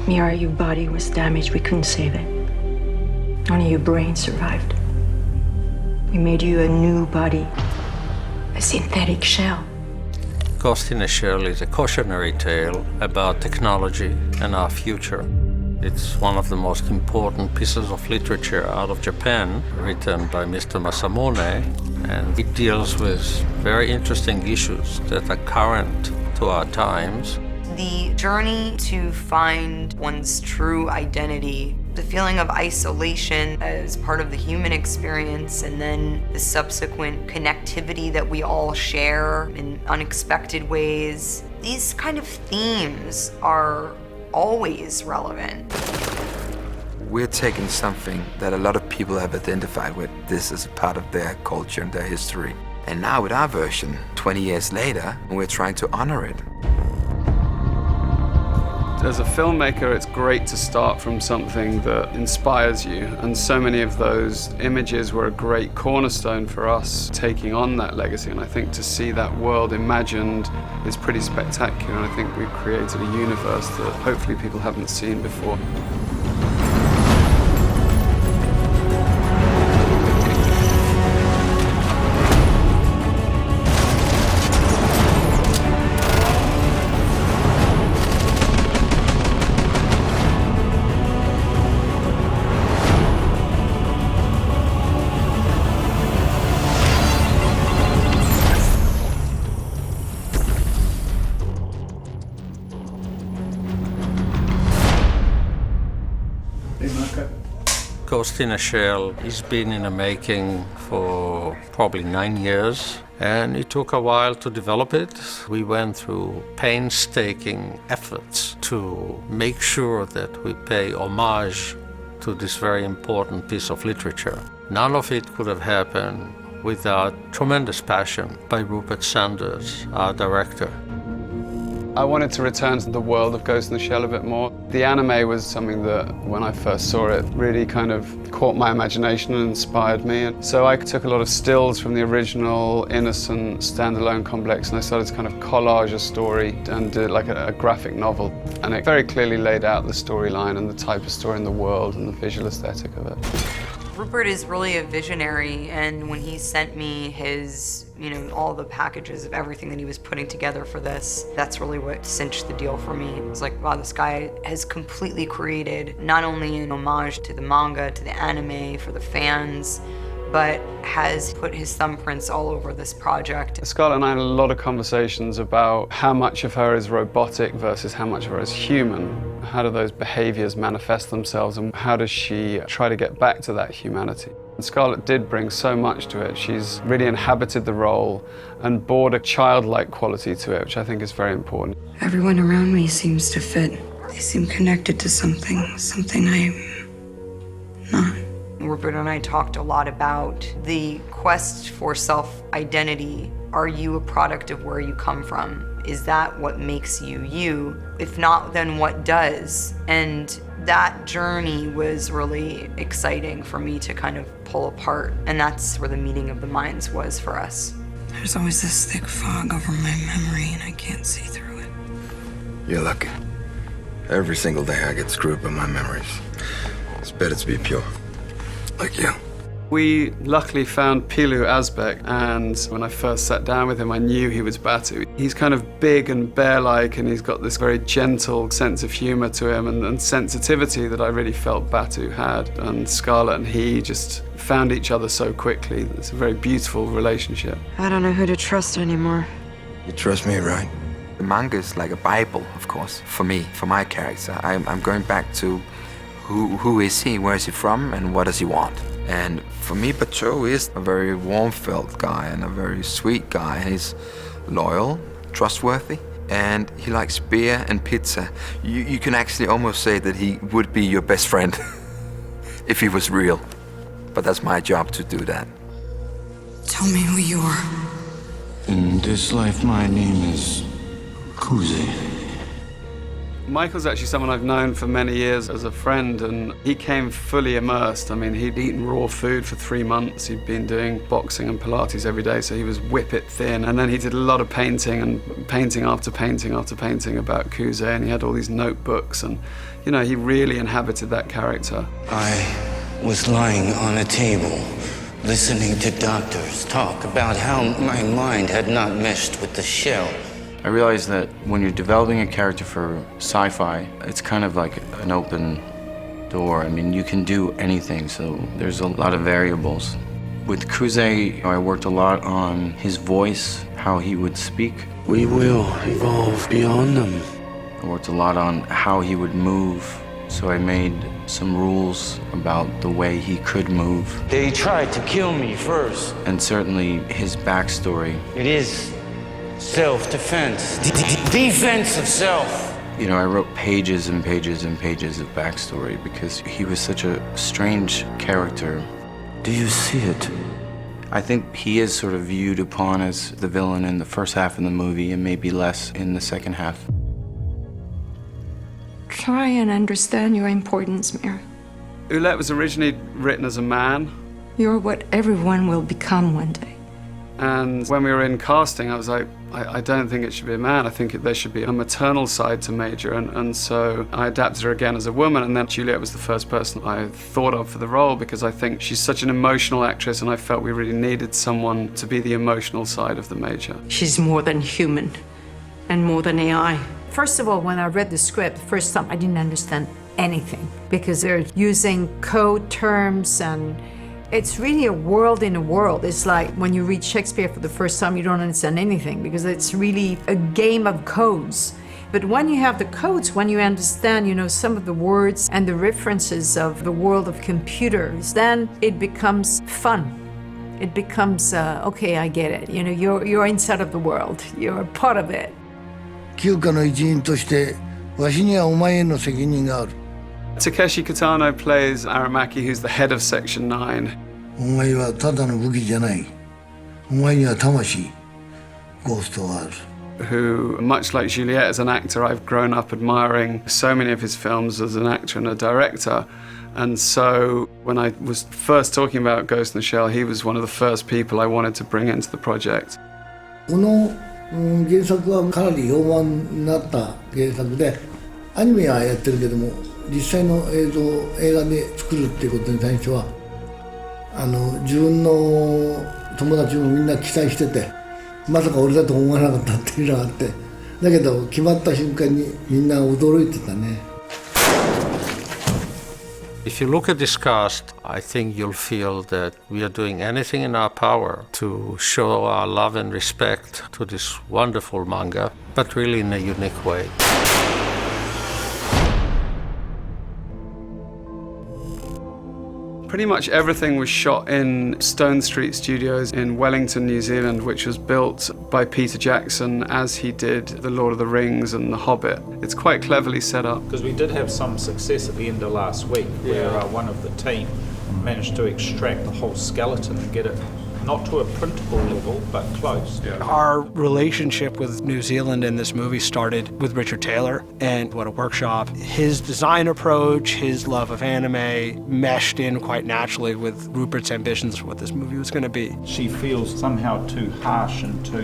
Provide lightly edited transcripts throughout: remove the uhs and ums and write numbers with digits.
Mira, your body was damaged. We couldn't save it. Only your brain survived. We made you a new body, a synthetic shell. Ghost in a Shell is a cautionary tale about technology and our future. It's one of the most important pieces of literature out of Japan, written by Mr. Masamune, and it deals with very interesting issues that are current to our times. The journey to find one's true identity, the feeling of isolation as part of the human experience, and then the subsequent connectivity that we all share in unexpected ways. These kind of themes are always relevant. We're taking something that a lot of people have identified with. This is a part of their culture and their history. And now with our version, 20 years later, we're trying to honor it. As a filmmaker, it's great to start from something that inspires you, and so many of those images were a great cornerstone for us taking on that legacy, and I think to see that world imagined is pretty spectacular, and I think we've created a universe that hopefully people haven't seen before. Ghost in a Shell has been in the making for probably 9 years, and it took a while to develop it. We went through painstaking efforts to make sure that we pay homage to this very important piece of literature. None of it could have happened without tremendous passion by Rupert Sanders, our director. I wanted to return to the world of Ghost in the Shell a bit more. The anime was something that, when I first saw it, really kind of caught my imagination and inspired me. And so I took a lot of stills from the original, innocent, standalone complex, and I started to kind of collage a story and do it like a graphic novel. And it very clearly laid out the storyline and the type of story in the world and the visual aesthetic of it. Rupert is really a visionary, and when he sent me his, all the packages of everything that he was putting together for this, that's really what cinched the deal for me. It was like, wow, this guy has completely created not only an homage to the manga, to the anime, for the fans, but has put his thumbprints all over this project. Scarlett and I had a lot of conversations about how much of her is robotic versus how much of her is human. How do those behaviors manifest themselves, and how does she try to get back to that humanity? And Scarlett did bring so much to it. She's really inhabited the role and brought a childlike quality to it, which I think is very important. Everyone around me seems to fit. They seem connected to something I'm not. Rupert and I talked a lot about the quest for self-identity. Are you a product of where you come from? Is that what makes you you? If not, then what does? And that journey was really exciting for me to kind of pull apart, and that's where the meeting of the minds was for us. There's always this thick fog over my memory, and I can't see through it. You're lucky. Every single day I get screwed by my memories. It's better to be pure. Like you. We luckily found Pilu Asbeck, and when I first sat down with him, I knew he was Batu. He's kind of big and bear-like, and he's got this very gentle sense of humor to him and sensitivity that I really felt Batu had. And Scarlett and he just found each other so quickly. It's a very beautiful relationship. I don't know who to trust anymore. You trust me, right? The manga is like a Bible, of course, for me, for my character. I'm going back to who is he, where is he from, and what does he want? And for me, Batu is a very warm-felt guy and a very sweet guy. He's loyal, trustworthy, and he likes beer and pizza. You can actually almost say that he would be your best friend if he was real. But that's my job to do that. Tell me who you are. In this life, my name is Kuze. Michael's actually someone I've known for many years as a friend, and he came fully immersed. I mean, he'd eaten raw food for 3 months. He'd been doing boxing and Pilates every day, so he was whippet thin. And then he did a lot of painting, and painting after painting after painting about Kuze, and he had all these notebooks, and, you know, he really inhabited that character. I was lying on a table, listening to doctors talk about how my mind had not meshed with the shell. I realized that when you're developing a character for sci-fi, it's kind of like an open door. I mean, you can do anything, so there's a lot of variables. With Kuze, I worked a lot on his voice, how he would speak. We will evolve beyond them. I worked a lot on how he would move, so I made some rules about the way he could move. They tried to kill me first. And certainly his backstory. It is self-defense. Defense of self. You know, I wrote pages and pages and pages of backstory because he was such a strange character. Do you see it? I think he is sort of viewed upon as the villain in the first half of the movie and maybe less in the second half. Try and understand your importance, Mary. Oulette was originally written as a man. You're what everyone will become one day. And when we were in casting, I was like, I don't think it should be a man. I think there should be a maternal side to Major. And so I adapted her again as a woman. And then Juliette was the first person I thought of for the role because I think she's such an emotional actress and I felt we really needed someone to be the emotional side of the Major. She's more than human and more than AI. First of all, when I read the script, the first time I didn't understand anything because they're using code terms and it's really a world in a world. It's like when you read Shakespeare for the first time, you don't understand anything because it's really a game of codes. But when you have the codes, when you understand, you know, some of the words and the references of the world of computers, then it becomes fun. It becomes, okay, I get it. You know, you're inside of the world. You're a part of it. 9課の一員としてわしにはお前への責任がある。 Takeshi Kitano plays Aramaki, who's the head of Section 9. お前はただの武器じゃない。お前には魂、ゴーストがある。 Who, much like Juliette as an actor, I've grown up admiring so many of his films as an actor and a director. And so when I was first talking about Ghost in the Shell, he was one of the first people I wanted to bring into the project. この原作はかなり評判になった原作で、アニメはやってるけども、実際の映画で作るっていうことに対しては、自分の友達もみんな期待してて、まさか俺だと思わなかったっていうのがあって、だけど決まった瞬間にみんな驚いてたね。If you look at this cast, I think you'll feel that we are doing anything in our power to show our love and respect to this wonderful manga, but really in a unique way. Pretty much everything was shot in Stone Street Studios in Wellington, New Zealand, which was built by Peter Jackson as he did The Lord of the Rings and The Hobbit. It's quite cleverly set up. Because we did have some success at the end of last week where one of the team managed to extract the whole skeleton and get it not to a printable level, but close. Our relationship with New Zealand in this movie started with Richard Taylor and What a Workshop. His design approach, his love of anime meshed in quite naturally with Rupert's ambitions for what this movie was going to be. She feels somehow too harsh and too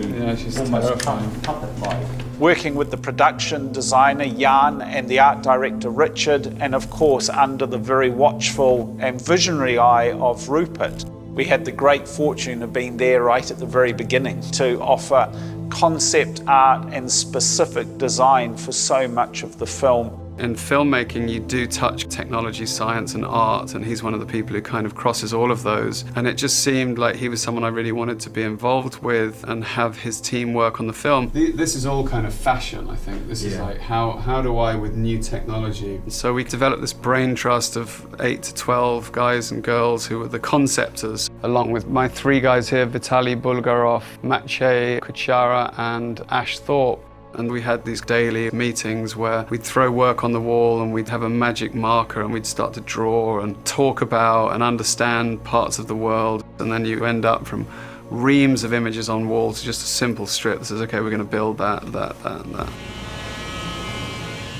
almost puppet-like. Working with the production designer Jan and the art director Richard, and of course under the very watchful and visionary eye of Rupert, we had the great fortune of being there right at the very beginning to offer concept art and specific design for so much of the film. In filmmaking, you do touch technology, science, and art, and he's one of the people who kind of crosses all of those. And it just seemed like he was someone I really wanted to be involved with and have his team work on the film. This is all kind of fashion, I think. This is like, how do I, with new technology? So we developed this brain trust of 8 to 12 guys and girls who were the conceptors, along with my 3 guys here, Vitaly Bulgarov, Maciej Kuchara, and Ash Thorpe. And we had these daily meetings where we'd throw work on the wall and we'd have a magic marker and we'd start to draw and talk about and understand parts of the world. And then you end up from reams of images on walls to just a simple strip that says, okay, we're going to build that, and that.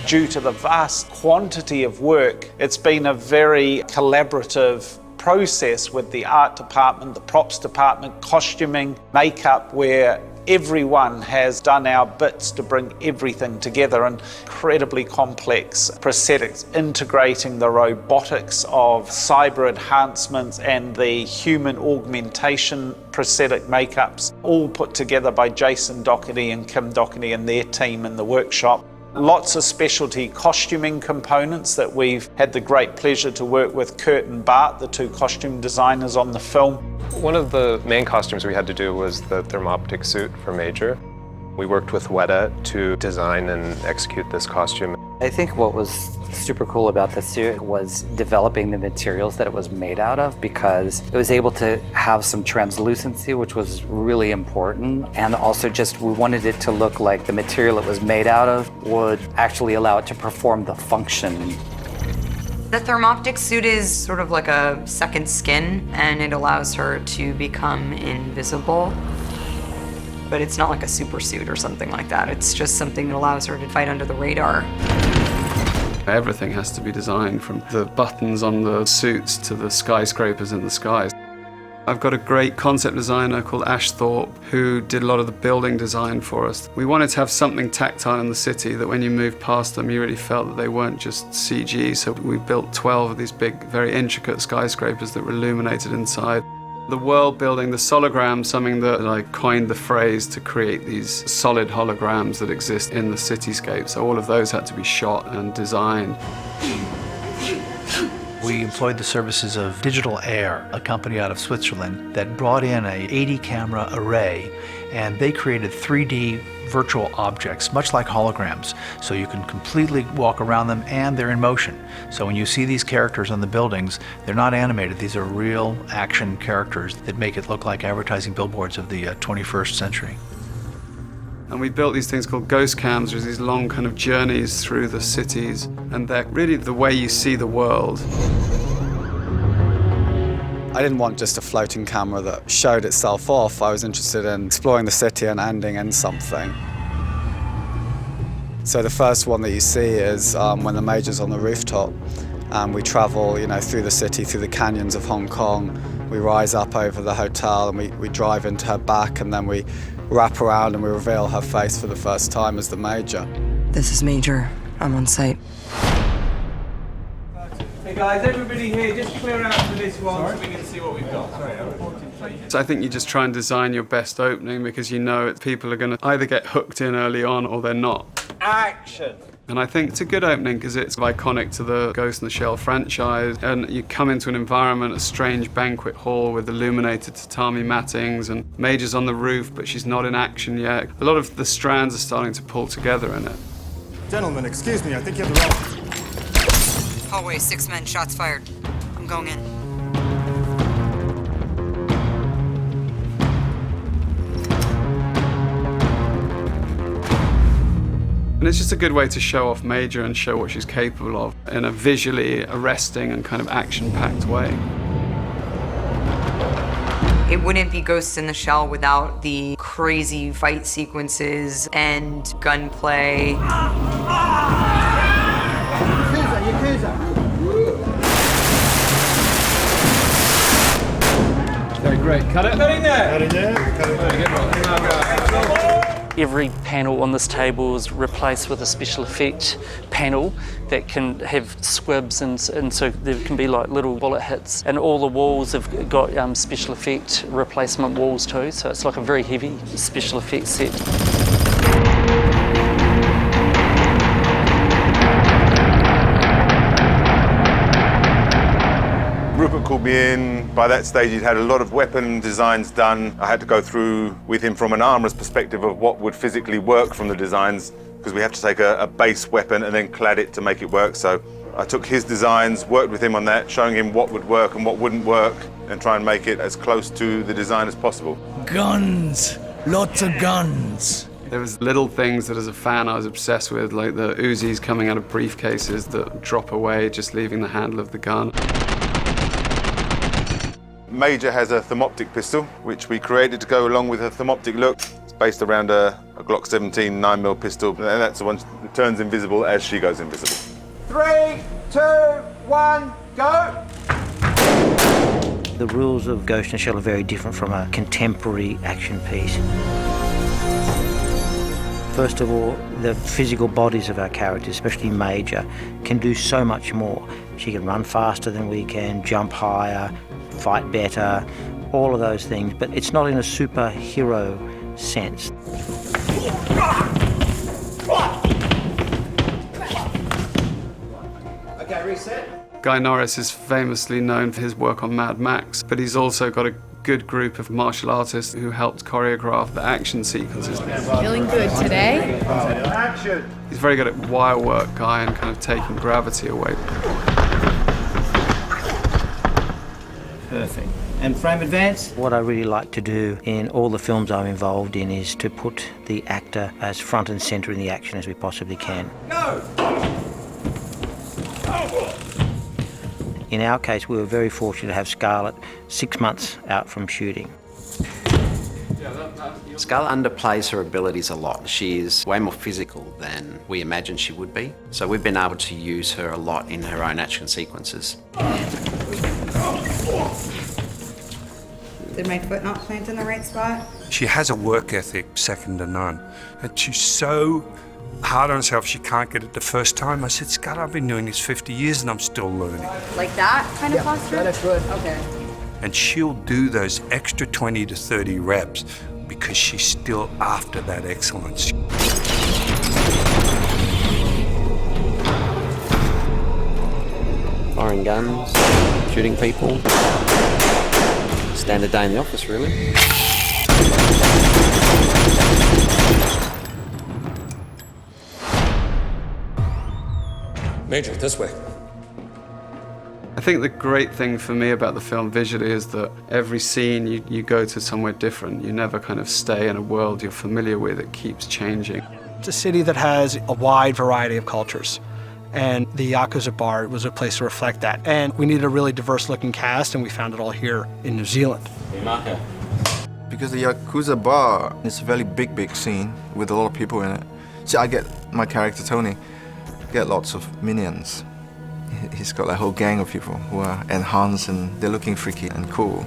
Due to the vast quantity of work, it's been a very collaborative process with the art department, the props department, costuming, makeup, where everyone has done our bits to bring everything together. Incredibly complex prosthetics, integrating the robotics of cyber enhancements and the human augmentation prosthetic makeups, all put together by Jason Doherty and Kim Doherty and their team in the workshop. Lots of specialty costuming components that we've had the great pleasure to work with Kurt and Bart, the two costume designers on the film. One of the main costumes we had to do was the Thermoptic Suit for Major. We worked with Weta to design and execute this costume. I think what was super cool about the suit was developing the materials that it was made out of, because it was able to have some translucency, which was really important. And also just we wanted it to look like the material it was made out of would actually allow it to perform the function. The Thermoptic Suit is sort of like a second skin, and it allows her to become invisible. But it's not like a super suit or something like that. It's just something that allows her to fight under the radar. Everything has to be designed, from the buttons on the suits to the skyscrapers in the skies. I've got a great concept designer called Ash Thorpe who did a lot of the building design for us. We wanted to have something tactile in the city that when you moved past them, you really felt that they weren't just CG. So we built 12 of these big, very intricate skyscrapers that were illuminated inside. The world building, the solograms, something that I coined the phrase to create these solid holograms that exist in the cityscape. So all of those had to be shot and designed. We employed the services of Digital Air, a company out of Switzerland that brought in a 80-camera array, and they created 3D virtual objects, much like holograms. So you can completely walk around them, and they're in motion. So when you see these characters on the buildings, they're not animated. These are real action characters that make it look like advertising billboards of the 21st century. And we built these things called ghost cams, which are these long kind of journeys through the cities. And they're really the way you see the world. I didn't want just a floating camera that showed itself off. I was interested in exploring the city and ending in something. So the first one that you see is when the Major's on the rooftop. And we travel, through the city, through the canyons of Hong Kong. We rise up over the hotel and we drive into her back, and then we wrap around and we reveal her face for the first time as the Major. This is Major. I'm on site. Hey guys, everybody here, just clear out for this one so we can see what we've got. So I think you just try and design your best opening, because you know people are going to either get hooked in early on or they're not. Action! And I think it's a good opening because it's iconic to the Ghost in the Shell franchise, and you come into an environment, a strange banquet hall with illuminated tatami mattings, and Major's on the roof but she's not in action yet. A lot of the strands are starting to pull together in it. Gentlemen, excuse me, I think you have the wrong... Hallway, 6 men, shots fired. I'm going in. And it's just a good way to show off Major and show what she's capable of in a visually arresting and kind of action-packed way. It wouldn't be Ghost in the Shell without the crazy fight sequences and gunplay. Very great. Cut it. Cut in there. Cut in there. Cut in there. Every panel on this table is replaced with a special effect panel that can have squibs, and so there can be like little bullet hits. And all the walls have got special effect replacement walls too, so it's like a very heavy special effects set. Rupert called me in. By that stage, he'd had a lot of weapon designs done. I had to go through with him from an armourer's perspective of what would physically work from the designs, because we have to take a base weapon and then clad it to make it work. So I took his designs, worked with him on that, showing him what would work and what wouldn't work, and try and make it as close to the design as possible. Guns! Lots of guns! There was little things that as a fan I was obsessed with, like the Uzis coming out of briefcases that drop away, just leaving the handle of the gun. Major has a Thermoptic Pistol, which we created to go along with her Thermoptic look. It's It's based around a Glock 17 9mm pistol, and that's the one that turns invisible as she goes invisible. 3, 2, 1, go! The rules of Ghost in the Shell are very different from a contemporary action piece. First of all, the physical bodies of our characters, especially Major, can do so much more. She can run faster than we can, jump higher, fight better, all of those things, but it's not in a superhero sense. Okay, reset. Guy Norris is famously known for his work on Mad Max, but he's also got a good group of martial artists who helped choreograph the action sequences. Feeling good today? Action! He's very good at wire work, Guy, and kind of taking gravity away. Perfect. And frame advance? What I really like to do in all the films I'm involved in is to put the actor as front and centre in the action as we possibly can. Go! In our case, we were very fortunate to have Scarlett 6 months out from shooting. Scarlett underplays her abilities a lot. She is way more physical than we imagined she would be. So we've been able to use her a lot in her own action sequences. Did my foot not plant in the right spot? She has a work ethic second to none. And she's so hard on herself she can't get it the first time. I said, Scott, I've been doing this 50 years and I'm still learning. Like that kind of posture? That's good. Okay. And she'll do those extra 20 to 30 reps because she's still after that excellence. Firing guns, shooting people. Standard day in the office, really. Major, this way. I think the great thing for me about the film visually is that every scene you go to somewhere different. You never kind of stay in a world you're familiar with. It keeps changing. It's a city that has a wide variety of cultures, and the Yakuza bar was a place to reflect that. And we needed a really diverse-looking cast, and we found it all here in New Zealand. Because the Yakuza bar is a very big scene with a lot of people in it. See, I get my character Tony, get lots of minions. He's got a whole gang of people who are enhanced and they're looking freaky and cool.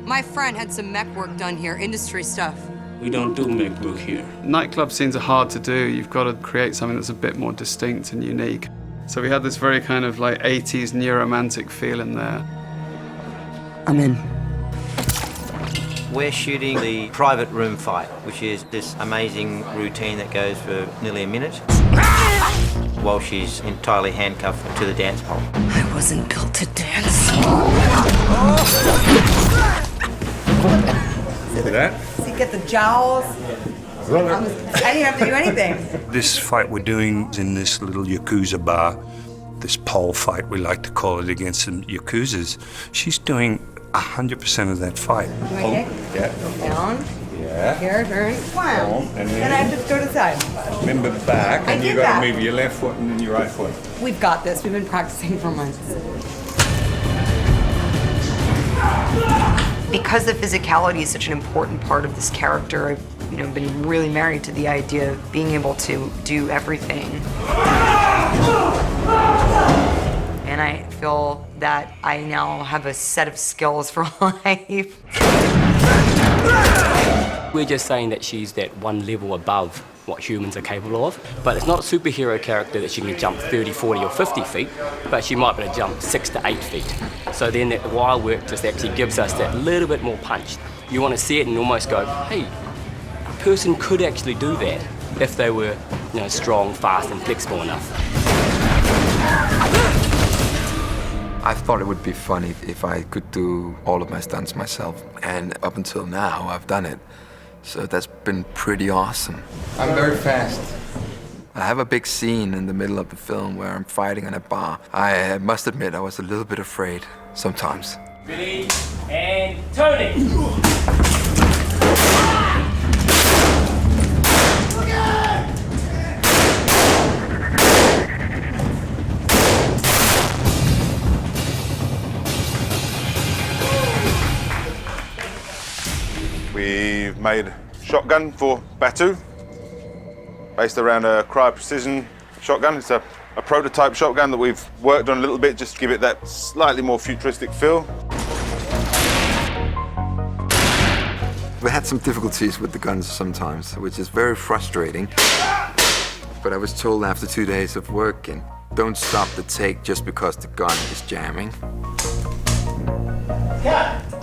My friend had some mech work done here, industry stuff. We don't do mech work here. Nightclub scenes are hard to do. You've got to create something that's a bit more distinct and unique. So we had this very kind of like 80s neo-romantic feel in there. I'm in. We're shooting the private room fight, which is this amazing routine that goes for nearly a minute while she's entirely handcuffed to the dance pole. I wasn't built to dance. See that? See, get the jowls. I didn't have to do anything. This fight we're doing is in this little Yakuza bar, this pole fight, we like to call it, against some Yakuzas. She's doing 100% of that fight. Right Yeah. Go down. Yeah. Here, turn. Wow. And Then I have to go to the side. Remember back, I and you did got that. to move your left foot and then your right foot. We've got this. We've been practicing for months. Because the physicality is such an important part of this character, I've been really married to the idea of being able to do everything. And I feel that I now have a set of skills for life. We're just saying that she's that one level above what humans are capable of. But it's not a superhero character that she can jump 30, 40 or 50 feet, but she might be able to jump 6 to 8 feet. So then that wire work just actually gives us that little bit more punch. You want to see it and almost go, hey, a person could actually do that if they were strong, fast and flexible enough. I thought it would be funny if I could do all of my stunts myself. And up until now, I've done it. So that's been pretty awesome. I'm very fast. I have a big scene in the middle of the film where I'm fighting in a bar. I must admit, I was a little bit afraid sometimes. Ready, and Tony! We've made shotgun for Batu, based around a cryo precision shotgun. It's a prototype shotgun that we've worked on a little bit just to give it that slightly more futuristic feel. We had some difficulties with the guns sometimes, which is very frustrating. But I was told after 2 days of working, don't stop the take just because the gun is jamming.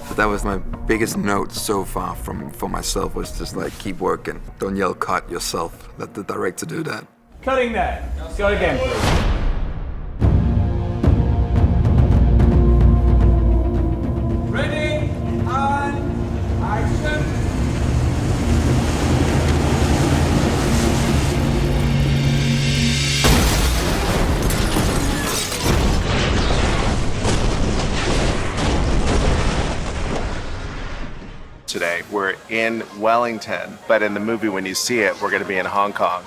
So that was my biggest note so far for myself, was just like, keep working. Don't yell cut yourself. Let the director do that. Cutting there. Let's go again, please. Ready, and action. Today, we're in Wellington, but in the movie, when you see it, we're going to be in Hong Kong.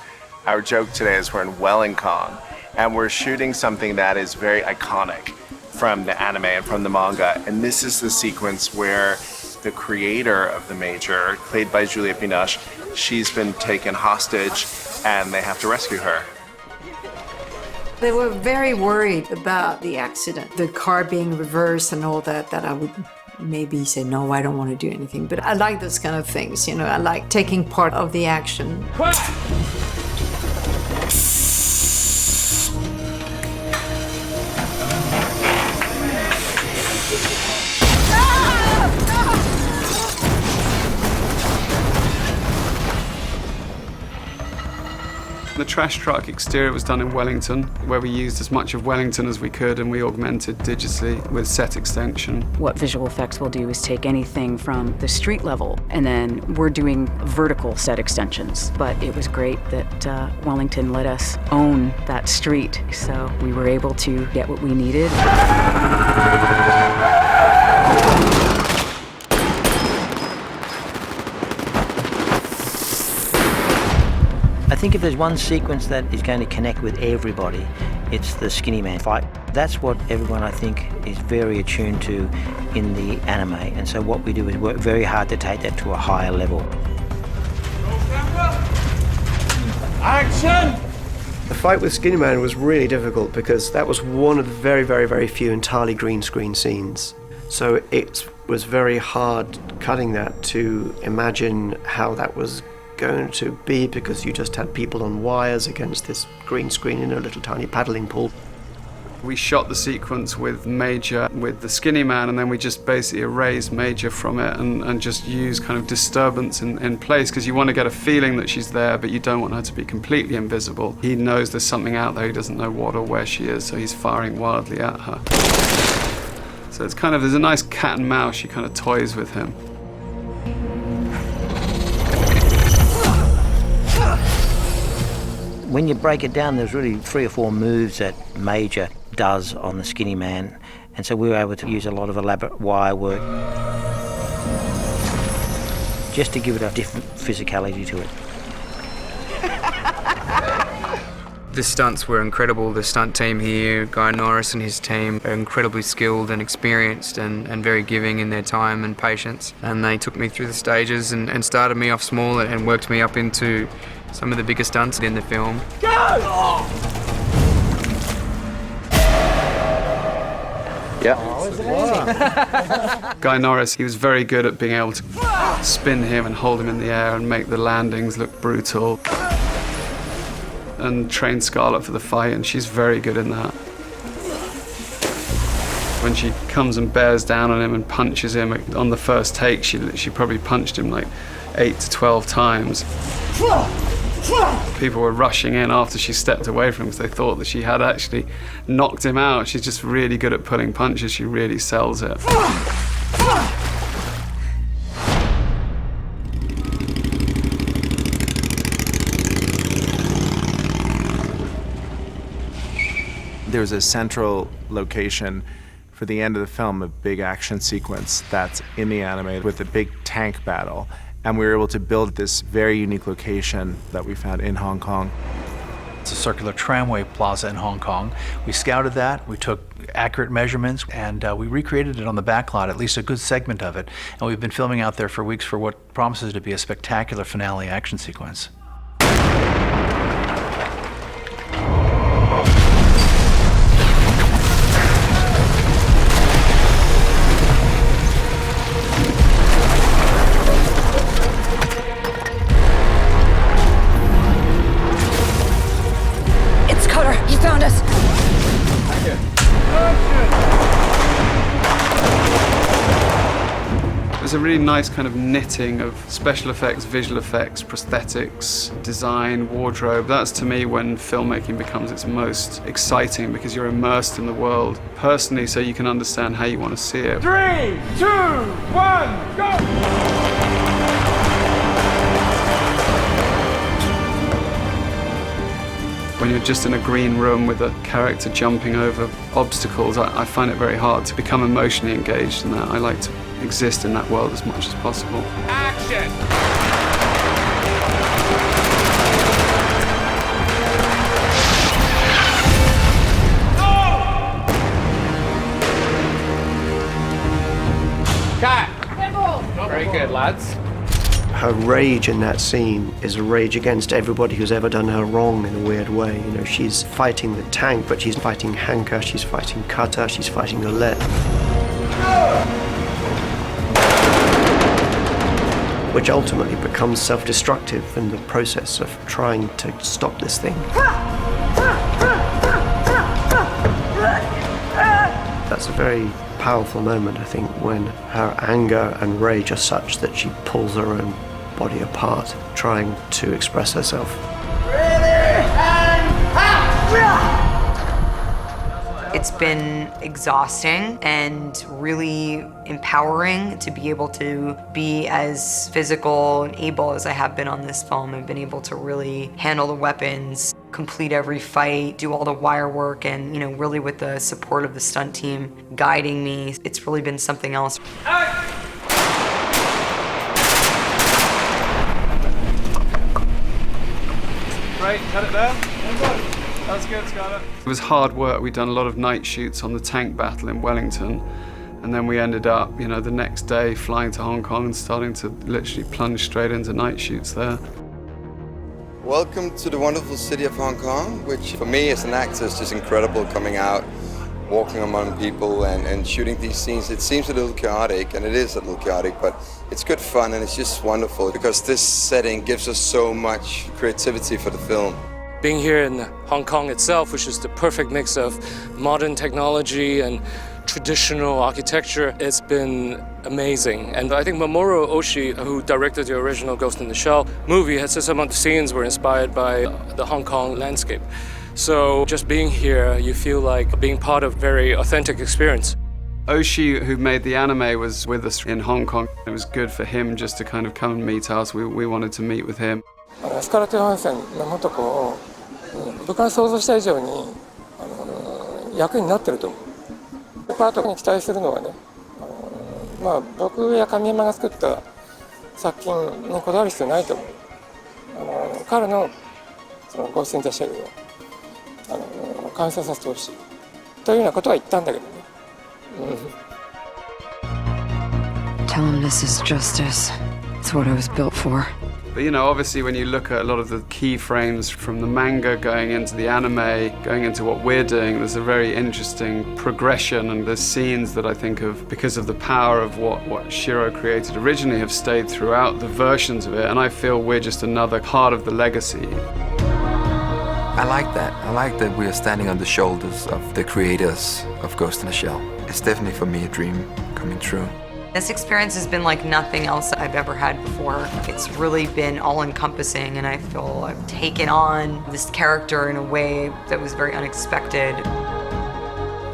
Our joke today is we're in Wellingkong, and we're shooting something that is very iconic from the anime and from the manga. And this is the sequence where the creator of the Major, played by Julia Binoche, she's been taken hostage, and they have to rescue her. They were very worried about the accident, the car being reversed and all that I would maybe say, no, I don't want to do anything. But I like those kind of things, you know, I like taking part of the action. The trash truck exterior was done in Wellington, where we used as much of Wellington as we could, and we augmented digitally with set extension. What visual effects will do is take anything from the street level, and then we're doing vertical set extensions. But it was great that Wellington let us own that street, so we were able to get what we needed. I think if there's one sequence that is going to connect with everybody, it's the skinny man fight. That's what everyone, I think, is very attuned to in the anime. And so what we do is work very hard to take that to a higher level. Action! The fight with Skinny Man was really difficult because that was one of the very, very, very few entirely green screen scenes. So it was very hard cutting that to imagine how that was going to be, because you just had people on wires against this green screen in a little tiny paddling pool. We shot the sequence with Major, with the skinny man, and then we just basically erased Major from it and just use kind of disturbance in place, because you want to get a feeling that she's there, but you don't want her to be completely invisible. He knows there's something out there, he doesn't know what or where she is, so he's firing wildly at her. So it's kind of, there's a nice cat and mouse, she kind of toys with him. When you break it down, there's really 3 or 4 moves that Major does on the skinny man, and so we were able to use a lot of elaborate wire work just to give it a different physicality to it. The stunts were incredible. The stunt team here, Guy Norris and his team, are incredibly skilled and experienced and very giving in their time and patience. And they took me through the stages and started me off small and worked me up into some of the biggest stunts in the film. Go! Oh. Yeah. Guy Norris, he was very good at being able to spin him and hold him in the air and make the landings look brutal. And trained Scarlett for the fight, and she's very good in that. When she comes and bears down on him and punches him on the first take, she probably punched him like 8 to 12 times. People were rushing in after she stepped away from him because they thought that she had actually knocked him out. She's just really good at pulling punches. She really sells it. There's a central location for the end of the film, a big action sequence that's in the anime with a big tank battle. And we were able to build this very unique location that we found in Hong Kong. It's a circular tramway plaza in Hong Kong. We scouted that, we took accurate measurements, and we recreated it on the backlot, at least a good segment of it. And we've been filming out there for weeks for what promises to be a spectacular finale action sequence. There's a really nice kind of knitting of special effects, visual effects, prosthetics, design, wardrobe. That's to me when filmmaking becomes its most exciting, because you're immersed in the world personally, so you can understand how you want to see it. 3, 2, 1, go! When you're just in a green room with a character jumping over obstacles, I find it very hard to become emotionally engaged in that. I like to exist in that world as much as possible. Action! Cut! Very good, lads. Her rage in that scene is a rage against everybody who's ever done her wrong in a weird way. You know, she's fighting the tank, but she's fighting Hanka, she's fighting Kata, she's fighting Alette. Which ultimately becomes self-destructive in the process of trying to stop this thing. That's a very powerful moment, I think, when her anger and rage are such that she pulls her own body apart, trying to express herself. It's been exhausting and really empowering to be able to be as physical and able as I have been on this film. I've been able to really handle the weapons, complete every fight, do all the wire work, and really with the support of the stunt team guiding me, it's really been something else. Great, cut it there. That's good, Scarlett. It was hard work. We'd done a lot of night shoots on the tank battle in Wellington, and then we ended up, the next day flying to Hong Kong and starting to literally plunge straight into night shoots there. Welcome to the wonderful city of Hong Kong, which for me as an actor is just incredible, coming out, walking among people and shooting these scenes. It seems a little chaotic, and it is a little chaotic, but it's good fun and it's just wonderful because this setting gives us so much creativity for the film. Being here in Hong Kong itself, which is the perfect mix of modern technology and traditional architecture, it's been amazing. And I think Mamoru Oshii, who directed the original Ghost in the Shell movie, has said some of the scenes were inspired by the Hong Kong landscape. So just being here, you feel like being part of a very authentic experience. Oshii, who made the anime, was with us in Hong Kong. It was good for him just to kind of come and meet us. We wanted to meet with him. スカーレット・ヨハンセンの元子を僕が想像した以上に役になってると思う。パートに期待するのはね、僕や神山が作った作品にこだわる必要ないと思う。彼のそのゴースト・イン・ザ・シェルを完成させてほしいというようなことは言ったんだけどね。Tell him this is justice. It's what I was built for. But obviously when you look at a lot of the key frames from the manga going into the anime, going into what we're doing, there's a very interesting progression, and there's scenes that I think of, because of the power of what Shiro created originally, have stayed throughout the versions of it, and I feel we're just another part of the legacy. I like that. I like that we are standing on the shoulders of the creators of Ghost in the Shell. It's definitely for me a dream coming true. This experience has been like nothing else I've ever had before. It's really been all-encompassing, and I feel I've taken on this character in a way that was very unexpected.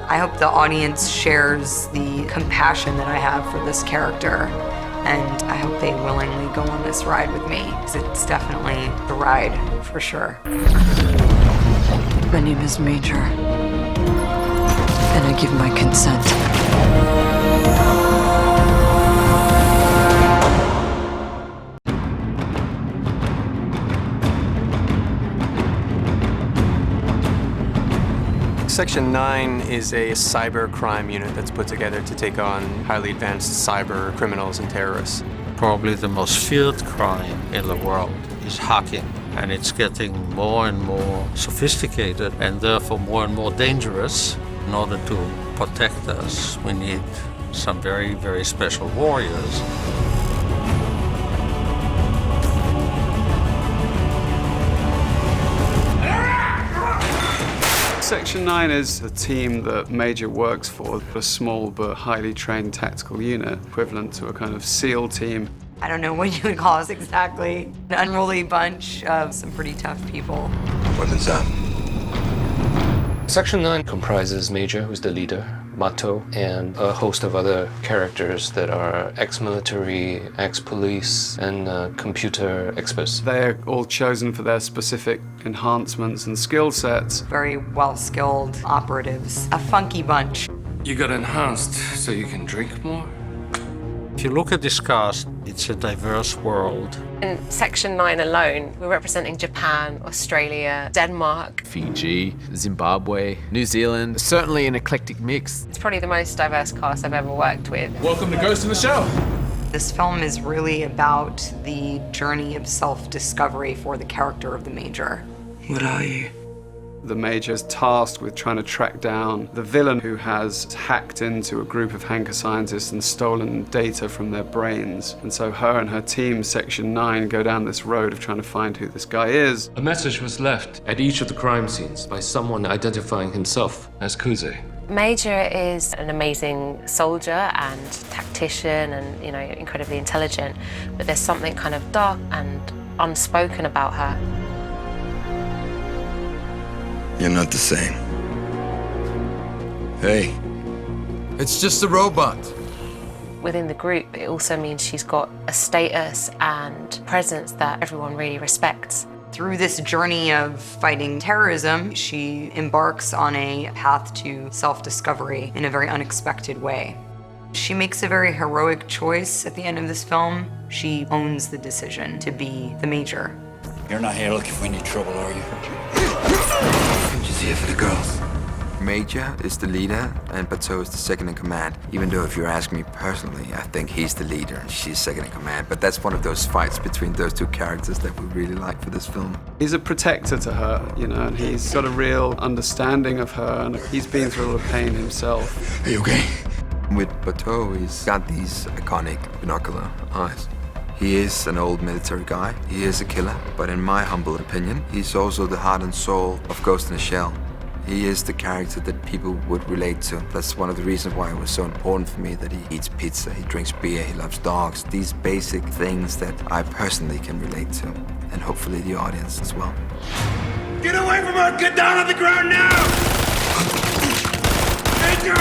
I hope the audience shares the compassion that I have for this character, and I hope they willingly go on this ride with me, because it's definitely the ride, for sure. My name is Major, and I give my consent. Section 9 is a cyber crime unit that's put together to take on highly advanced cyber criminals and terrorists. Probably the most feared crime in the world is hacking, and it's getting more and more sophisticated and therefore more and more dangerous. In order to protect us, we need some very, very special warriors. Section 9 is a team that Major works for, a small but highly trained tactical unit, equivalent to a kind of SEAL team. I don't know what you would call us exactly. An unruly bunch of some pretty tough people. What is that? Section 9 comprises Major, who's the leader, Mato, and a host of other characters that are ex-military, ex-police, and computer experts. They're all chosen for their specific enhancements and skill sets. Very well-skilled operatives. A funky bunch. You got enhanced so you can drink more? If you look at this cast, it's a diverse world. In Section 9 alone, we're representing Japan, Australia, Denmark, Fiji, Zimbabwe, New Zealand, certainly an eclectic mix. It's probably the most diverse cast I've ever worked with. Welcome to Ghost in the Shell. This film is really about the journey of self-discovery for the character of the Major. What are you? The Major is tasked with trying to track down the villain who has hacked into a group of Hanker scientists and stolen data from their brains. And so her and her team, Section 9, go down this road of trying to find who this guy is. A message was left at each of the crime scenes by someone identifying himself as Kuze. Major is an amazing soldier and tactician and, you know, incredibly intelligent, but there's something kind of dark and unspoken about her. You're not the same. Hey. It's just a robot. Within the group, it also means she's got a status and presence that everyone really respects. Through this journey of fighting terrorism, she embarks on a path to self-discovery in a very unexpected way. She makes a very heroic choice at the end of this film. She owns the decision to be the Major. You're not here looking for any trouble, are you? I'm just here for the girls. Major is the leader and Bateau is the second in command. Even though if you ask me personally, I think he's the leader and she's second in command. But that's one of those fights between those two characters that we really like for this film. He's a protector to her, you know, and he's got a real understanding of her, and he's been through a lot of pain himself. Are you okay? With Bateau, he's got these iconic binocular eyes. He is an old military guy. He is a killer, but in my humble opinion, he's also the heart and soul of Ghost in the Shell. He is the character that people would relate to. That's one of the reasons why it was so important for me that he eats pizza, he drinks beer, he loves dogs. These basic things that I personally can relate to, and hopefully the audience as well. Get away from her! Get down on the ground now! Major!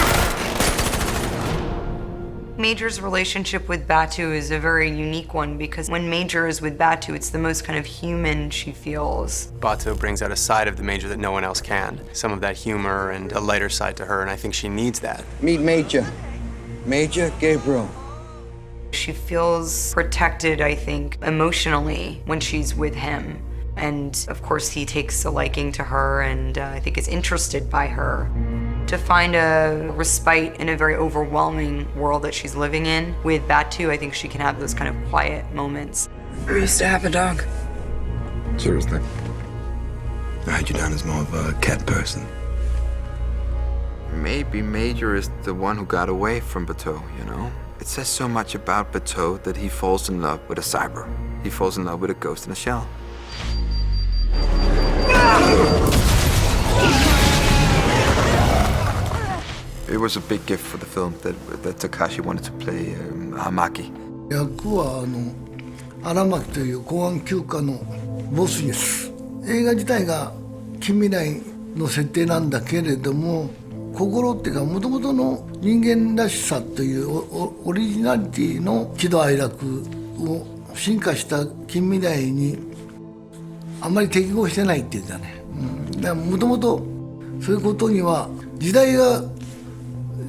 Major's relationship with Batu is a very unique one because when Major is with Batu, it's the most kind of human she feels. Batu brings out a side of the Major that no one else can. Some of that humor and a lighter side to her, and I think she needs that. Meet Major. Major Gabriel. She feels protected, I think, emotionally when she's with him. And of course, he takes a liking to her and I think is interested by her. To find a respite in a very overwhelming world that she's living in, with Batu, I think she can have those kind of quiet moments. We used to have a dog. Seriously? I had you down as more of a cat person. Maybe Major is the one who got away from Bateau, you know? It says so much about Bateau that he falls in love with a cyber. He falls in love with a ghost in a shell. It was a big gift for the film that Takashi wanted to play Hamaki. 役は荒牧という公安休暇のボスです。映画自体が近未来の設定なんだけれども、心っていうか元々の人間らしさというオリジナリティの喜怒哀楽を進化した近未来にあんまり適合してないっていうかね。だから元々そういうことには時代が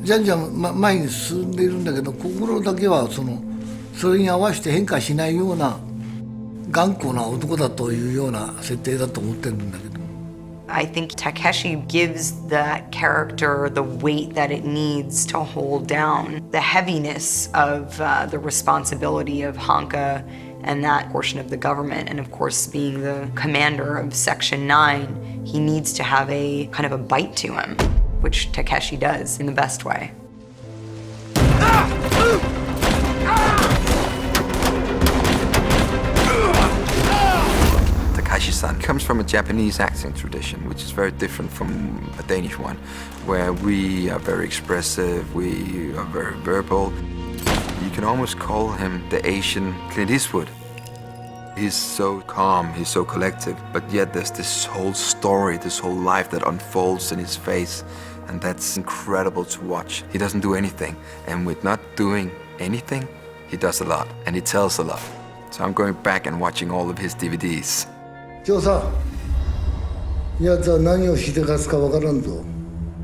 じゃんじゃん前に進んでいるんだけど、心だけはそれに合わせて変化しないような頑固な男だというような設定だと思ってるんだけど。 You're not the same. だから元々そういうことには時代がじゃんじゃん前に進んでいるんだけど、心だけはそれに合わせて変化しないような頑固な男だというような設定だと思ってるんだけど。 You're not the same. I think Takeshi gives that character the weight that it needs to hold down the heaviness of the responsibility of Hanka and that portion of the government. And of course, being the commander of Section 9, he needs to have a kind of a bite to him, which Takeshi does in the best way. Takeshi-san comes from a Japanese acting tradition, which is very different from a Danish one, where we are very expressive, we are very verbal. You can almost call him the Asian Clint Eastwood. He's so calm, he's so collective, but yet there's this whole story, this whole life that unfolds in his face, and that's incredible to watch. He doesn't do anything, and with not doing anything, he does a lot, and he tells a lot. So I'm going back and watching all of his DVDs. 今日さ、やつは何をしてかすかわからんぞ。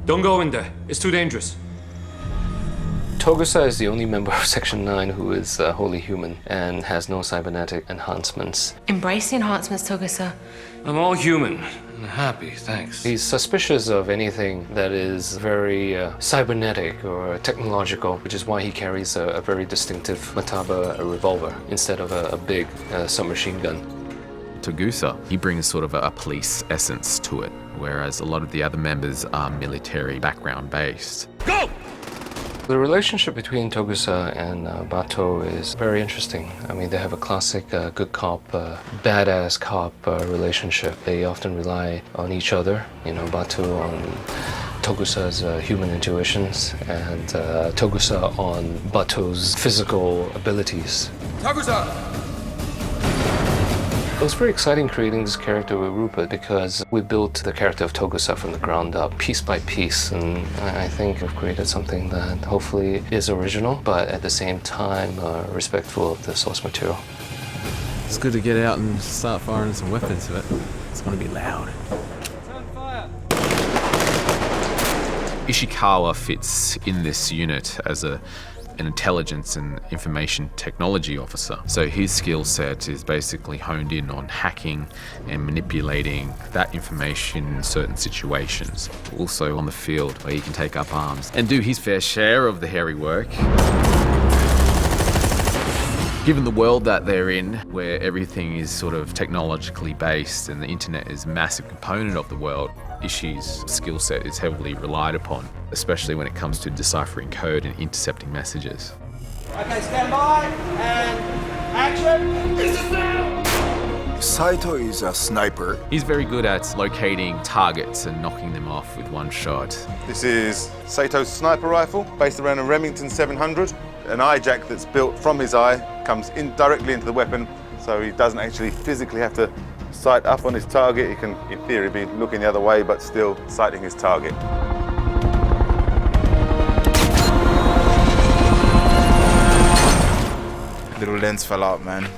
Don't go in there. It's too dangerous. Togusa is the only member of Section 9 who is wholly human and has no cybernetic enhancements. Embrace the enhancements, Togusa. I'm all human and happy, thanks. He's suspicious of anything that is very cybernetic or technological, which is why he carries a very distinctive Mataba revolver instead of a big submachine gun. Togusa, he brings sort of a police essence to it, whereas a lot of the other members are military background based. Go! The relationship between Togusa and Bato is very interesting. I mean, they have a classic good cop, badass cop relationship. They often rely on each other, you know, Bato on Togusa's human intuitions and Togusa on Bato's physical abilities. Togusa! It was very exciting creating this character with Rupert because we built the character of Togusa from the ground up, piece by piece, and I think we've created something that hopefully is original, but at the same time respectful of the source material. It's good to get out and start firing some weapons, but it's going to be loud. Ishikawa fits in this unit as an intelligence and information technology officer. So his skill set is basically honed in on hacking and manipulating that information in certain situations. Also on the field where he can take up arms and do his fair share of the hairy work. Given the world that they're in, where everything is sort of technologically based and the internet is a massive component of the world, Ishii's skill set is heavily relied upon, especially when it comes to deciphering code and intercepting messages. Okay, stand by, and action! This is now! Saito is a sniper. He's very good at locating targets and knocking them off with one shot. This is Sato's sniper rifle, based around a Remington 700. An eye jack that's built from his eye comes in directly into the weapon, so he doesn't actually physically have to sight up on his target. He can, in theory, be looking the other way, but still sighting his target. Little lens fell out, man.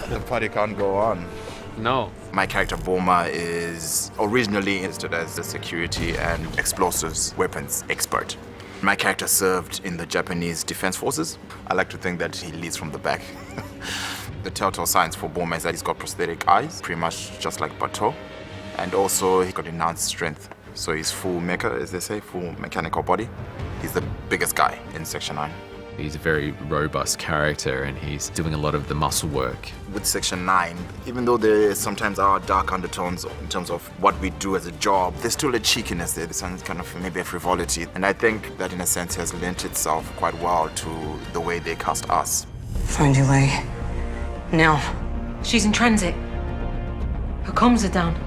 The party can't go on. No. My character Boma is originally listed as a security and explosives weapons expert. My character served in the Japanese Defense Forces. I like to think that he leads from the back. The telltale signs for Boma is that he's got prosthetic eyes, pretty much just like Bato. And also he's got enhanced strength. So he's full mecha, as they say, full mechanical body. He's the biggest guy in Section 9. He's a very robust character and he's doing a lot of the muscle work. With Section 9, even though there sometimes are dark undertones in terms of what we do as a job, there's still a cheekiness there, there's some kind of maybe a frivolity. And I think that in a sense has lent itself quite well to the way they cast us. Find your way. Now. She's in transit. Her comms are down.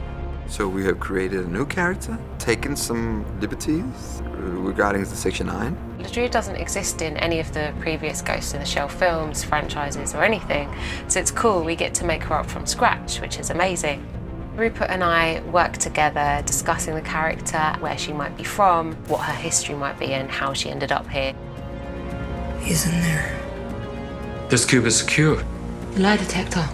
So we have created a new character, taken some liberties regarding the Section 9. Ladria doesn't exist in any of the previous Ghost in the Shell films, franchises or anything, so it's cool, we get to make her up from scratch, which is amazing. Rupert and I work together discussing the character, where she might be from, what her history might be and how she ended up here. He's in there. This cube is secure. The lie detector.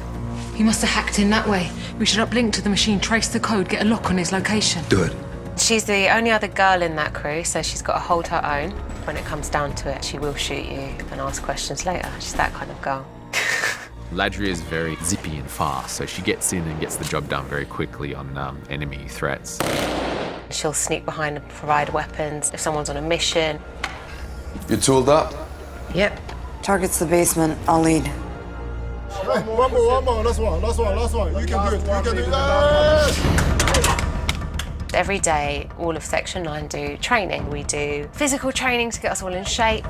He must have hacked in that way. We should uplink to the machine, trace the code, get a lock on his location. Do it. She's the only other girl in that crew, so she's got to hold her own. When it comes down to it, she will shoot you and ask questions later. She's that kind of girl. Ladria is very zippy and fast, so she gets in and gets the job done very quickly on enemy threats. She'll sneak behind and provide weapons if someone's on a mission. You tooled up? Yep. Target's the basement. I'll lead. Hey, one more. Last one. You can do it. Every day, all of Section 9 do training. We do physical training to get us all in shape.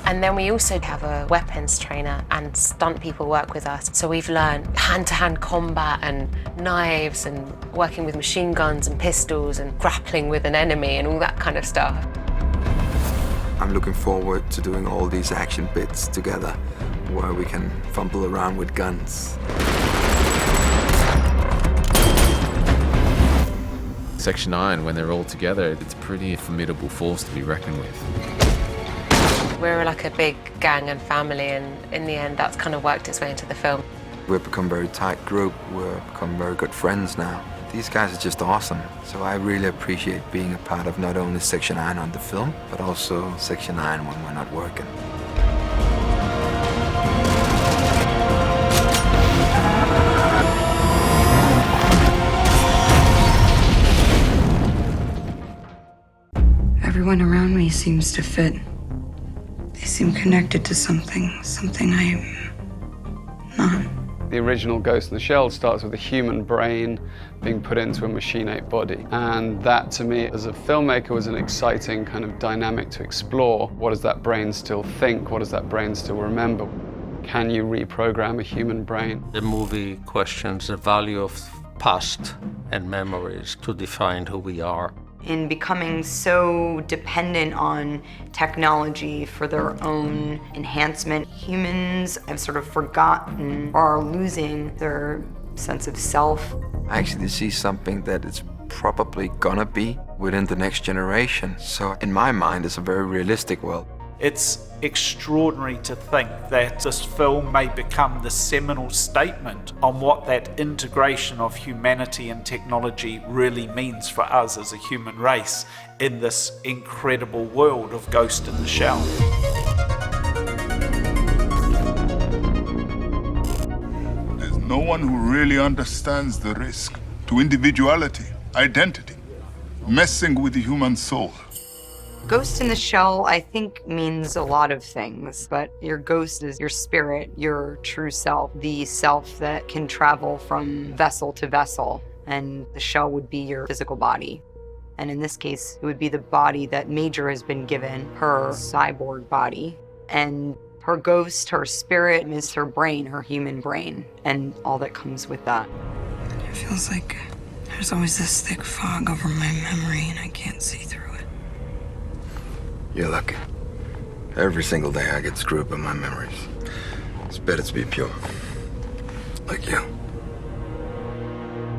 And then we also have a weapons trainer and stunt people work with us. So we've learned hand-to-hand combat and knives and working with machine guns and pistols and grappling with an enemy and all that kind of stuff. I'm looking forward to doing all these action bits together where we can fumble around with guns. Section 9, when they're all together, it's a pretty formidable force to be reckoned with. We're like a big gang and family, and in the end, that's kind of worked its way into the film. We've become a very tight group. We've become very good friends now. These guys are just awesome. So I really appreciate being a part of not only Section 9 on the film, but also Section 9 when we're not working. Everyone around me seems to fit. They seem connected to something I'm not. The original Ghost in the Shell starts with a human brain being put into a machine-ape body. And that, to me, as a filmmaker, was an exciting kind of dynamic to explore. What does that brain still think? What does that brain still remember? Can you reprogram a human brain? The movie questions the value of past and memories to define who we are. In becoming so dependent on technology for their own enhancement, humans have sort of forgotten or are losing their sense of self. I actually see something that it's probably gonna be within the next generation. So in my mind, it's a very realistic world. It's extraordinary to think that this film may become the seminal statement on what that integration of humanity and technology really means for us as a human race in this incredible world of Ghost in the Shell. There's no one who really understands the risk to individuality, identity, messing with the human soul. Ghost in the Shell, I think, means a lot of things, but your ghost is your spirit, your true self, the self that can travel from vessel to vessel, and the shell would be your physical body. And in this case, it would be the body that Major has been given, her cyborg body. And her ghost, her spirit, is her brain, her human brain, and all that comes with that. It feels like there's always this thick fog over my memory and I can't see through it. You're lucky. Every single day I get screwed by my memories. It's better to be pure. Like you.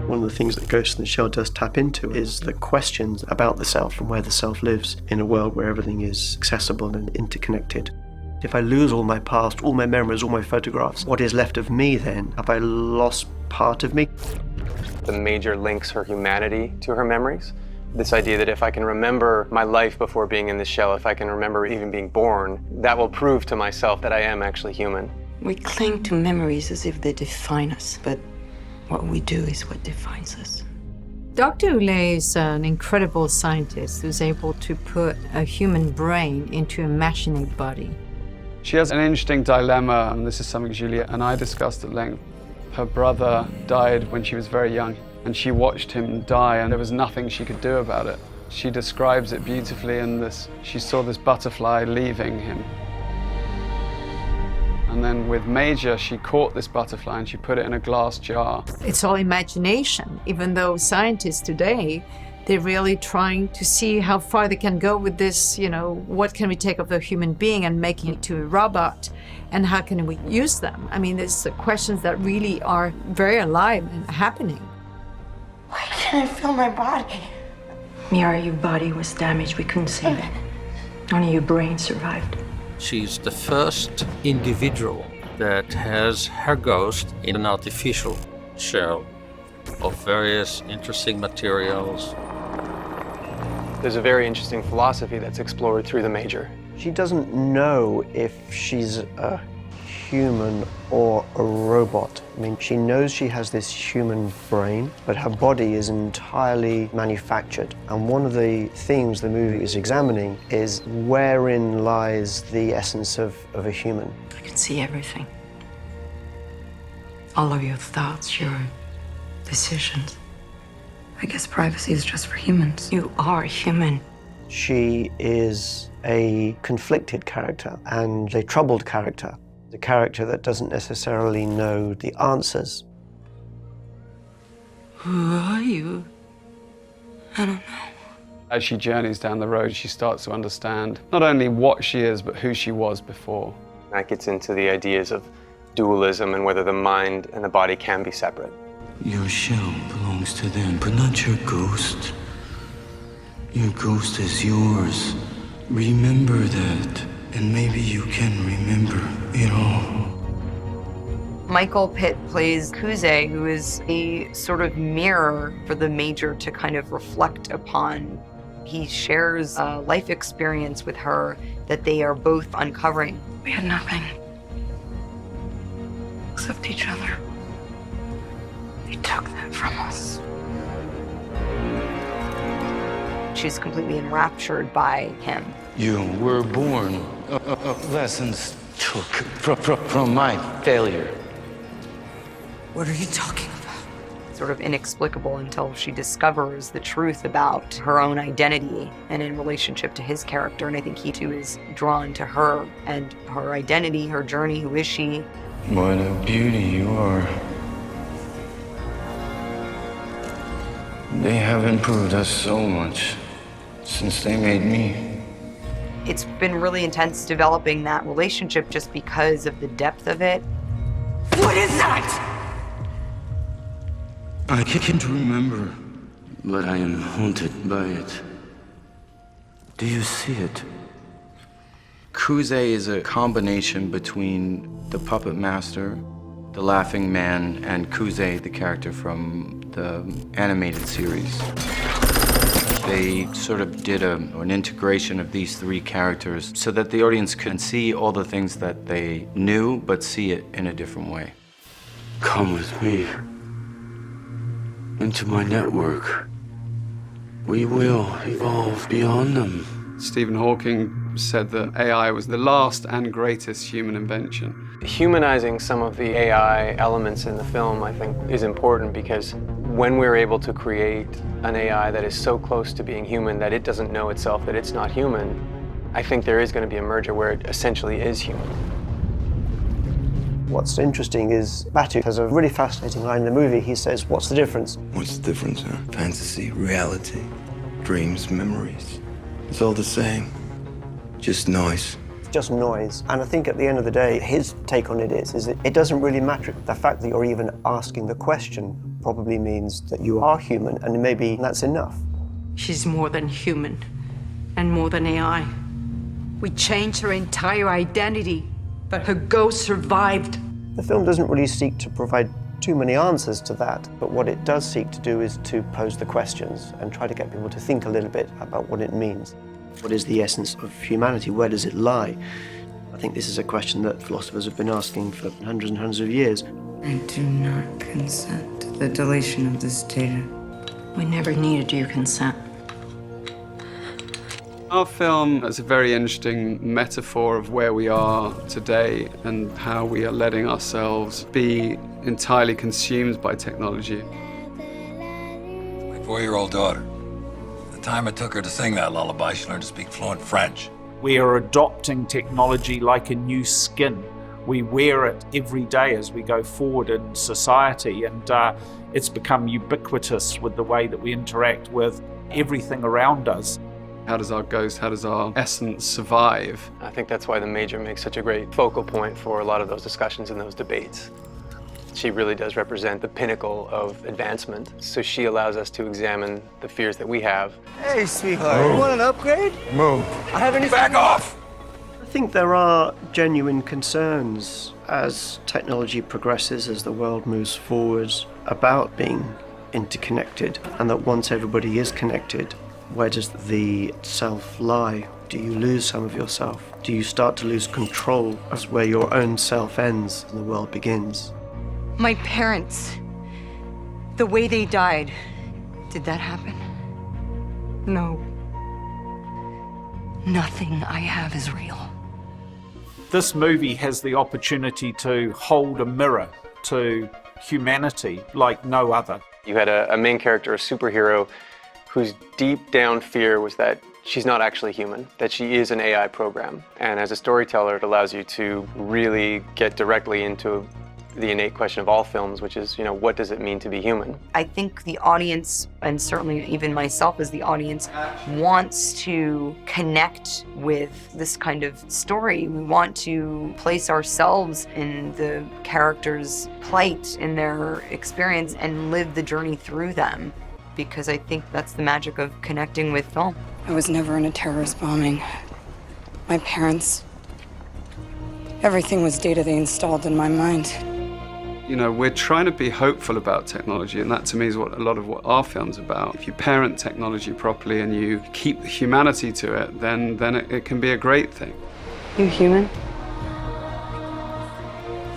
One of the things that Ghost in the Shell does tap into is the questions about the self and where the self lives in a world where everything is accessible and interconnected. If I lose all my past, all my memories, all my photographs, what is left of me then? Have I lost part of me? The Major links her humanity to her memories. This idea that if I can remember my life before being in the shell, if I can remember even being born, that will prove to myself that I am actually human. We cling to memories as if they define us, but what we do is what defines us. Dr. Ulay is an incredible scientist who's able to put a human brain into a machine-ape body. She has an interesting dilemma, and this is something Juliet and I discussed at length. Her brother died when she was very young, and she watched him die, and there was nothing she could do about it. She describes it beautifully in this, she saw this butterfly leaving him. And then with Major, she caught this butterfly and she put it in a glass jar. It's all imagination, even though scientists today, they're really trying to see how far they can go with this, you know, what can we take of the human being and making it to a robot, and how can we use them? I mean, there's questions that really are very alive and happening. Why can't I feel my body? Mira, your body was damaged. We couldn't save it. Only your brain survived. She's the first individual that has her ghost in an artificial shell of various interesting materials. There's a very interesting philosophy that's explored through the Major. She doesn't know if she's a human or a robot. I mean, she knows she has this human brain, but her body is entirely manufactured. And one of the themes the movie is examining is wherein lies the essence of a human. I can see everything. All of your thoughts, your decisions. I guess privacy is just for humans. You are human. She is a conflicted character and a troubled character. The character that doesn't necessarily know the answers. Who are you? I don't know. As she journeys down the road, she starts to understand not only what she is, but who she was before. That gets into the ideas of dualism and whether the mind and the body can be separate. Your shell belongs to them, but not your ghost. Your ghost is yours. Remember that, and maybe you can remember it all. Michael Pitt plays Kuze, who is a sort of mirror for the Major to kind of reflect upon. He shares a life experience with her that they are both uncovering. We had nothing except each other. They took that from us. She's completely enraptured by him. You were born. Lessons took from my failure. What are you talking about? Sort of inexplicable until she discovers the truth about her own identity and in relationship to his character. And I think he too is drawn to her and her identity, her journey, who is she? What a beauty you are. They have improved us so much since they made me. It's been really intense developing that relationship just because of the depth of it. What is that? I can't remember, but I am haunted by it. Do you see it? Kuze is a combination between the Puppet Master, the Laughing Man, and Kuze, the character from the animated series. They sort of did an integration of these three characters so that the audience can see all the things that they knew, but see it in a different way. Come with me into my network. We will evolve beyond them. Stephen Hawking said that AI was the last and greatest human invention. Humanizing some of the AI elements in the film, I think, is important because when we're able to create an AI that is so close to being human that it doesn't know itself that it's not human, I think there is going to be a merger where it essentially is human. What's interesting is Batu has a really fascinating line in the movie. He says, "What's the difference?" What's the difference, huh? Fantasy, reality, dreams, memories. It's all the same. Just noise. Just noise. And I think at the end of the day, his take on it is that it doesn't really matter. The fact that you're even asking the question probably means that you are human, and maybe that's enough. She's more than human and more than AI. We changed her entire identity, but her ghost survived. The film doesn't really seek to provide too many answers to that, but what it does seek to do is to pose the questions and try to get people to think a little bit about what it means. What is the essence of humanity? Where does it lie? I think this is a question that philosophers have been asking for hundreds and hundreds of years. I do not consent to the deletion of this data. We never needed your consent. Our film is a very interesting metaphor of where we are today and how we are letting ourselves be entirely consumed by technology. My 4-year-old daughter. The time it took her to sing that lullaby, she learned to speak fluent French. We are adopting technology like a new skin. We wear it every day as we go forward in society, and it's become ubiquitous with the way that we interact with everything around us. How does our ghost, how does our essence survive? I think that's why the Major makes such a great focal point for a lot of those discussions and those debates. She really does represent the pinnacle of advancement, so she allows us to examine the fears that we have. Hey, sweetheart, you want an upgrade? Move. I have any. Back off! I think there are genuine concerns as technology progresses, as the world moves forward, about being interconnected, and that once everybody is connected, Where does the self lie? Do you lose some of yourself? Do you start to lose control as where your own self ends and the world begins? My parents, the way they died, did that happen? No. Nothing I have is real. This movie has the opportunity to hold a mirror to humanity like no other. You had a main character, a superhero, whose deep down fear was that she's not actually human, that she is an AI program. And as a storyteller, it allows you to really get directly into the innate question of all films, which is, what does it mean to be human? I think the audience, and certainly even myself as the audience, wants to connect with this kind of story. We want to place ourselves in the character's plight, in their experience, and live the journey through them. Because I think that's the magic of connecting with film. I was never in a terrorist bombing. My parents, everything was data they installed in my mind. We're trying to be hopeful about technology, and that to me is what a lot of what our film's about. If you parent technology properly and you keep the humanity to it, then it can be a great thing. You human?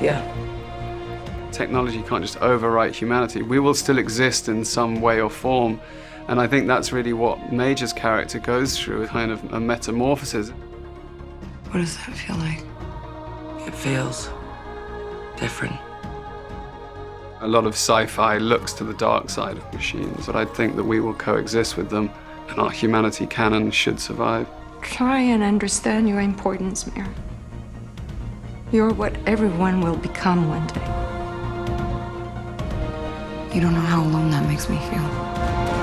Yeah. Technology can't just overwrite humanity. We will still exist in some way or form, and I think that's really what Major's character goes through, a kind of a metamorphosis. What does that feel like? It feels different. A lot of sci-fi looks to the dark side of machines, but I think that we will coexist with them, and our humanity can and should survive. Try and understand your importance, Mir. You're what everyone will become one day. You don't know how alone that makes me feel.